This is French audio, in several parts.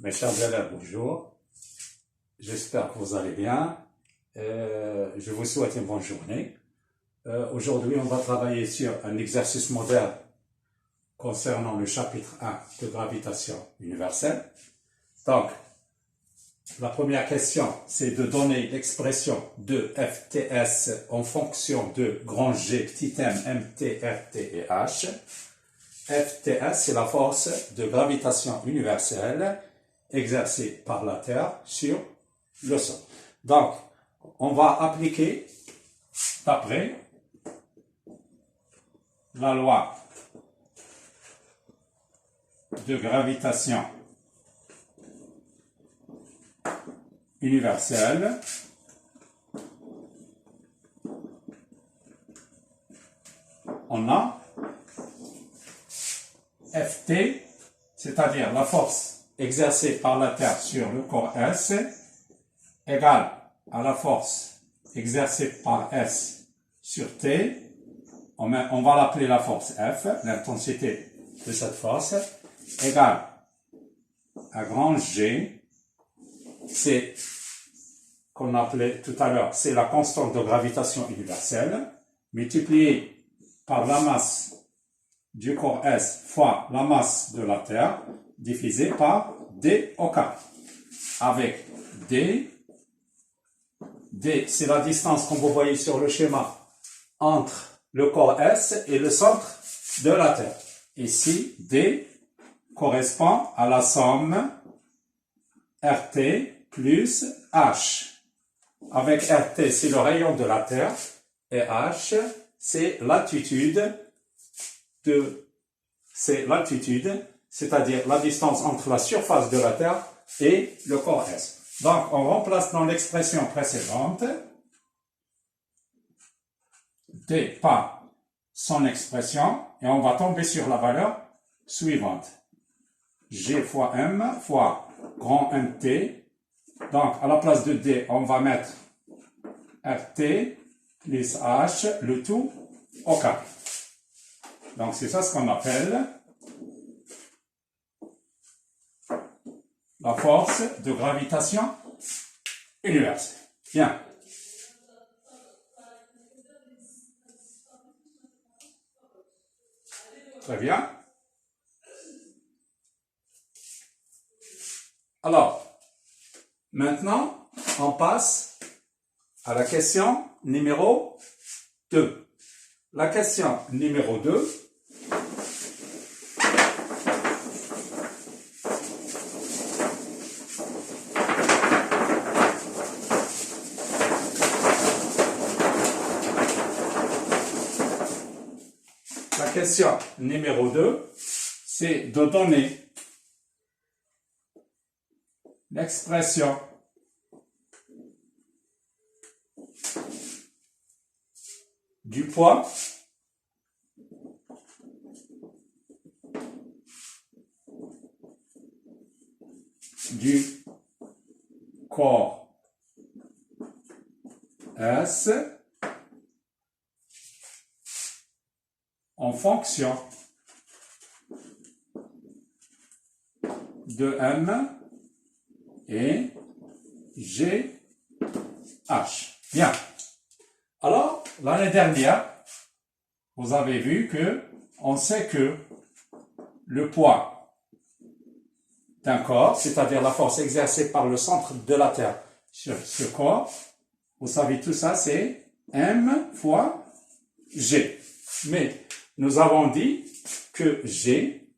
Mes chers élèves, bonjour. J'espère que vous allez bien. Je vous souhaite une bonne journée. Aujourd'hui, on va travailler sur un exercice moderne concernant le chapitre 1 de gravitation universelle. Donc, la première question, c'est de donner l'expression de FTS en fonction de grand G, petit m, mt, rt et h. FTS, c'est la force de gravitation universelle exercée par la Terre sur le sol. Donc, on va appliquer, d'après la loi de gravitation universelle, on a Ft, c'est-à-dire la force exercée par la Terre sur le corps S, égale à la force exercée par S sur T. On va l'appeler la force F, l'intensité de cette force, égale à grand G, c'est qu'on appelait tout à l'heure, c'est la constante de gravitation universelle, multipliée par la masse du corps S fois la masse de la Terre, divisé par D au carré. Avec D, c'est la distance, comme vous voyez sur le schéma, entre le corps S et le centre de la Terre. Ici, D correspond à la somme RT plus H. Avec RT, c'est le rayon de la Terre, et H, c'est l'altitude, c'est-à-dire la distance entre la surface de la Terre et le corps S. Donc, on remplace dans l'expression précédente D par son expression et on va tomber sur la valeur suivante. G fois M fois grand MT. Donc, à la place de D, on va mettre RT plus H, le tout au carré. Donc, c'est ça ce qu'on appelle la force de gravitation universelle. Bien. Très bien. Alors, maintenant, on passe à la question numéro 2. La question numéro 2, c'est de donner l'expression du poids du corps S en fonction de M et GH. Bien. Alors, l'année dernière, vous avez vu que on sait que le poids d'un corps, c'est-à-dire la force exercée par le centre de la Terre sur ce corps, vous savez tout ça, c'est M fois G. Mais nous avons dit que G,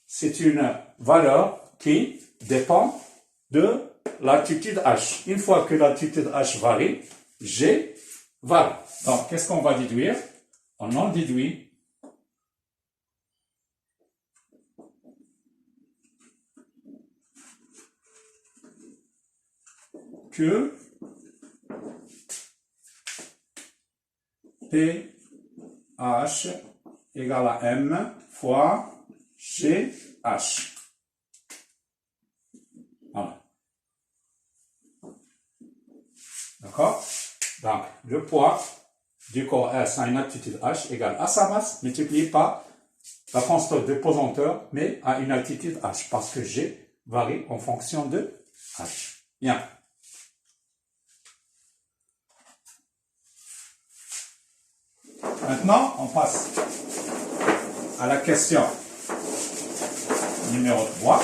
c'est une valeur qui dépend de l'altitude H. Une fois que l'altitude H varie, G varie. Donc, qu'est-ce qu'on va déduire? On en déduit que PH égale à M fois GH. Voilà. D'accord? Donc, le poids du corps S à une altitude H égale à sa masse multiplié par la constante de pesanteur, mais à une altitude H, parce que G, varie en fonction de H. Bien. Maintenant, on passe à la question numéro 3.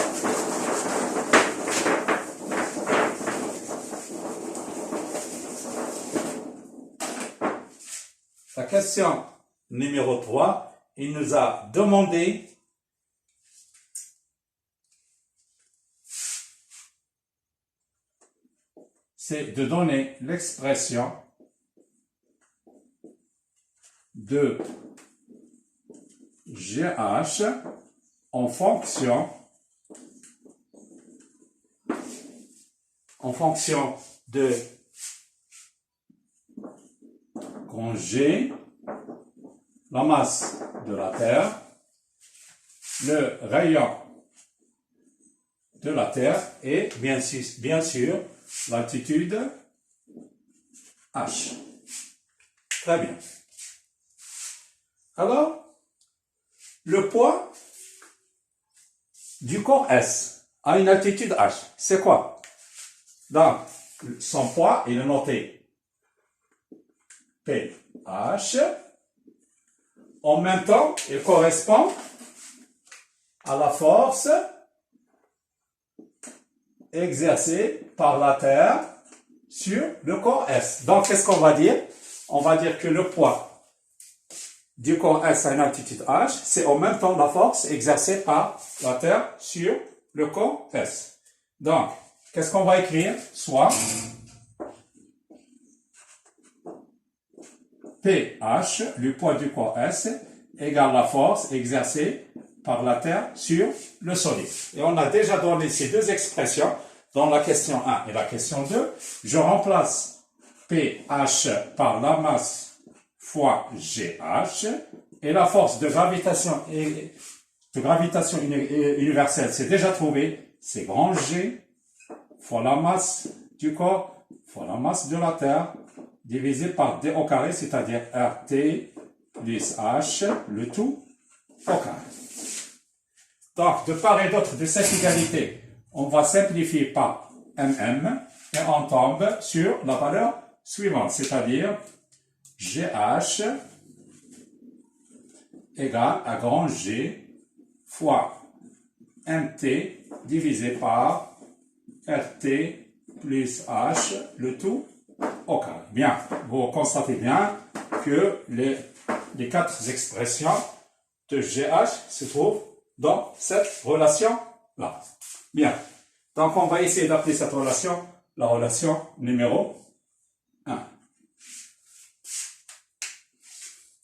La question numéro 3, il nous a demandé c'est de donner l'expression de GH en fonction de grand G, la masse de la Terre, le rayon de la Terre et bien sûr l'altitude H. Très bien. Alors, le poids du corps S à une altitude H, c'est quoi? Donc, son poids, il est noté PH. En même temps, il correspond à la force exercée par la Terre sur le corps S. Donc, qu'est-ce qu'on va dire? On va dire que le poids du corps S à une altitude H, c'est en même temps la force exercée par la Terre sur le corps S. Donc, qu'est-ce qu'on va écrire? Soit PH, le poids du corps S, égale la force exercée par la Terre sur le solide. Et on a déjà donné ces deux expressions dans la question 1 et la question 2. Je remplace PH par la masse fois GH, et la force de gravitation universelle, c'est déjà trouvé, c'est grand G fois la masse du corps fois la masse de la Terre, divisé par D au carré, c'est-à-dire RT plus H, le tout au carré. Donc, de part et d'autre de cette égalité, on va simplifier par MM, et on tombe sur la valeur suivante, c'est-à-dire GH égale à grand G fois MT divisé par RT plus H, le tout au carré. Bien, vous constatez bien que les quatre expressions de GH se trouvent dans cette relation-là. Bien, donc on va essayer d'appeler cette relation la relation numéro 1.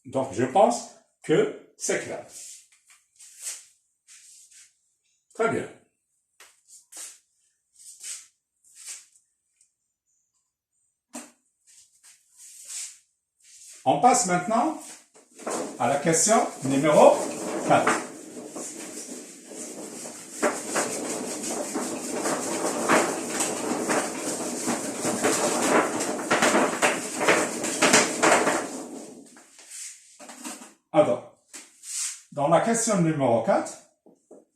Donc, je pense que c'est clair. Très bien. On passe maintenant à la question numéro 4. Alors, dans la question numéro 4,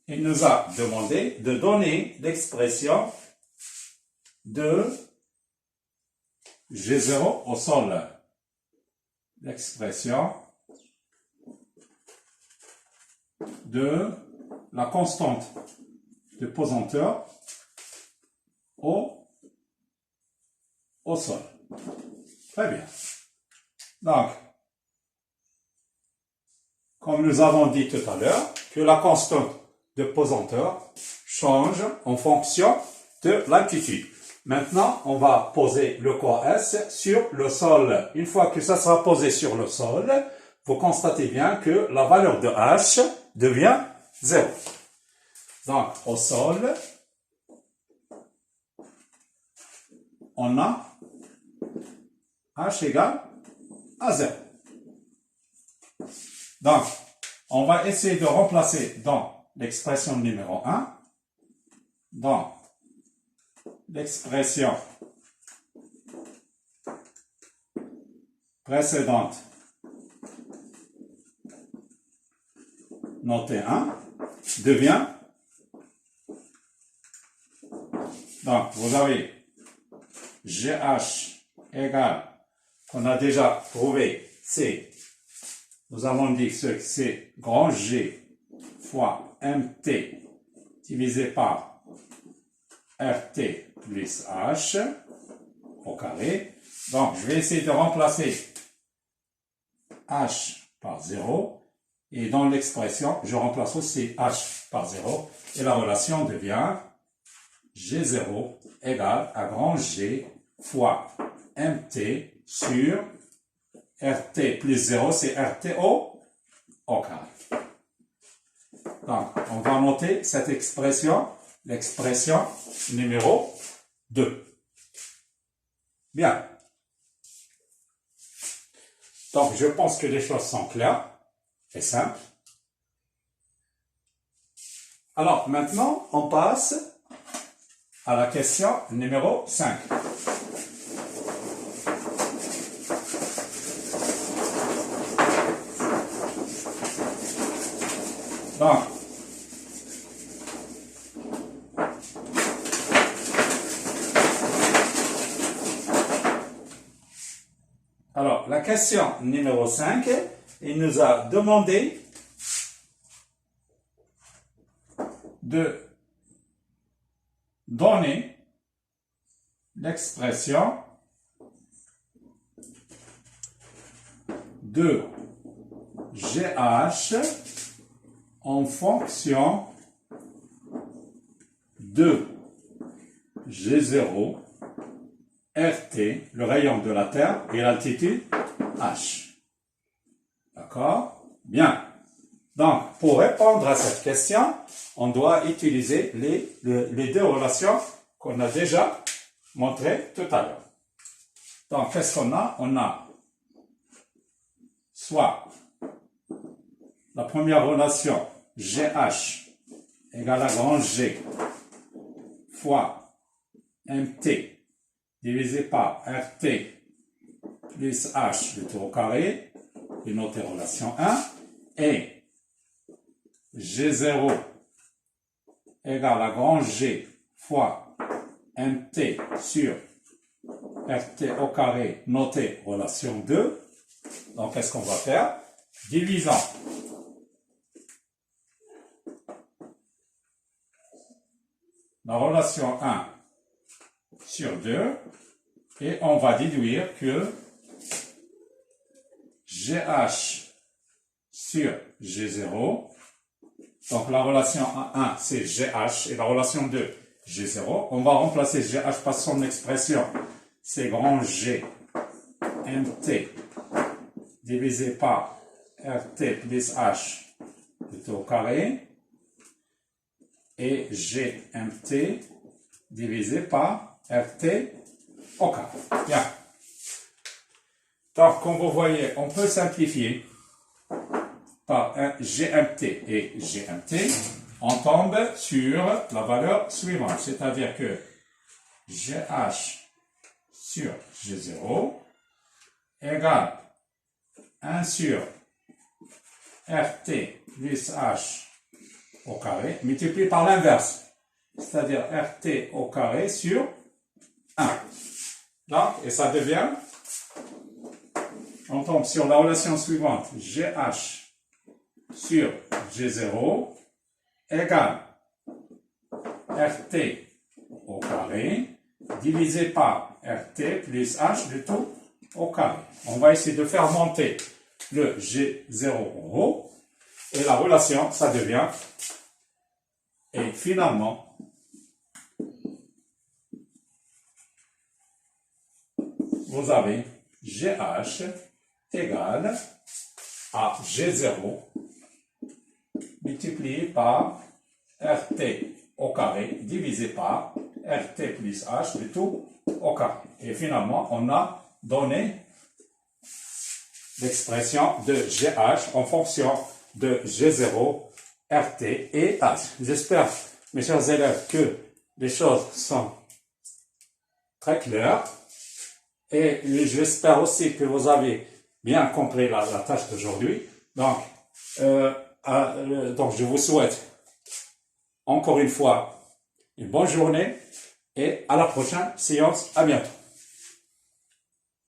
il nous a demandé de donner l'expression de G0 au sol. L'expression de la constante de pesanteur au sol. Très bien. Donc, comme nous avons dit tout à l'heure, que la constante de pesanteur change en fonction de l'altitude. Maintenant, on va poser le corps S sur le sol. Une fois que ça sera posé sur le sol, vous constatez bien que la valeur de H devient 0. Donc, au sol, on a H égale à 0. Donc, on va essayer de remplacer dans l'expression numéro 1, dans l'expression précédente, notée 1, devient Donc, vous avez GH égale, qu'on a déjà trouvé, c'est, nous avons dit que c'est grand G fois MT divisé par RT plus H au carré. Donc, je vais essayer de remplacer H par 0. Et dans l'expression, je remplace aussi H par 0. Et la relation devient G0 égale à grand G fois MT sur RT plus 0, c'est RT au carré. Donc, on va noter cette expression, l'expression numéro 2. Bien. Donc, je pense que les choses sont claires et simples. Alors, maintenant, on passe à la question numéro 5. Donc, alors, la question numéro 5, il nous a demandé de donner l'expression de GH en fonction de G0, RT, le rayon de la Terre, et l'altitude H. D'accord? Bien. Donc, pour répondre à cette question, on doit utiliser les deux relations qu'on a déjà montrées tout à l'heure. Donc, qu'est-ce qu'on a? On a soit la première relation, GH égale à grand G fois MT divisé par RT plus H de tout au carré, et notre relation 1, et G0 égale à grand G fois MT sur RT au carré, noté relation 2. Donc, qu'est-ce qu'on va faire? Divisant la relation 1 sur 2, et on va déduire que GH sur G0, donc la relation 1 c'est GH et la relation 2 G0, on va remplacer GH par son expression, c'est grand G MT divisé par RT plus H tout au carré, et GMT divisé par RT au carré. Bien. Donc, comme vous voyez, on peut simplifier par un GMT et GMT. On tombe sur la valeur suivante, c'est-à-dire que GH sur G0 égale 1 sur RT plus H au carré, multiplié par l'inverse, c'est-à-dire RT au carré sur 1. Donc, et ça devient, on tombe sur la relation suivante, GH sur G0 égale RT au carré divisé par RT plus H de tout au carré. On va essayer de faire monter le G0 en haut, et la relation, ça devient, et finalement, vous avez GH égale à G0 multiplié par RT au carré divisé par RT plus H de tout au carré. Et finalement, on a donné l'expression de GH en fonction de G0, RT et H. J'espère, mes chers élèves, que les choses sont très claires, et j'espère aussi que vous avez bien compris la tâche d'aujourd'hui. Donc, je vous souhaite encore une fois une bonne journée et à la prochaine séance. À bientôt.